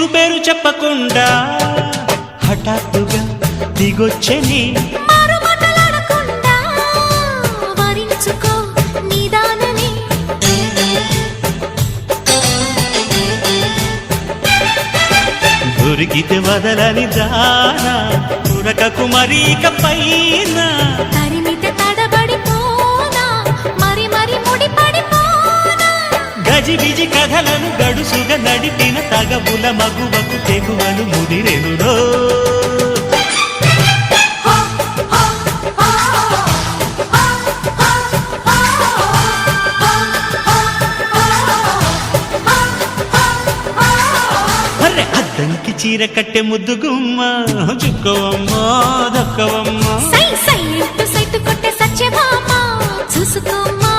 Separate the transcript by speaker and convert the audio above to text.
Speaker 1: ఊరు పేరు చెప్పకుండా హఠాత్తుగా దిగొచ్చని దొరికితే వదలని దానా ఉరకకు మరీక పైన
Speaker 2: తరిమితే తడబడిపోనా మరి మరి ముడిపడిపోనా
Speaker 1: గజిబిజి కథలను గడుసుగా నడిపిన తగవుల మగువకు తెగువలు ముదిరెనురో అద్దంకి చీర కట్టె ముద్దు గుమ్మ చుక్కవమ్మ దక్కవమ్మ
Speaker 2: సై సై సైటు కొట్టే సత్యభామ చూసుకోమ్మా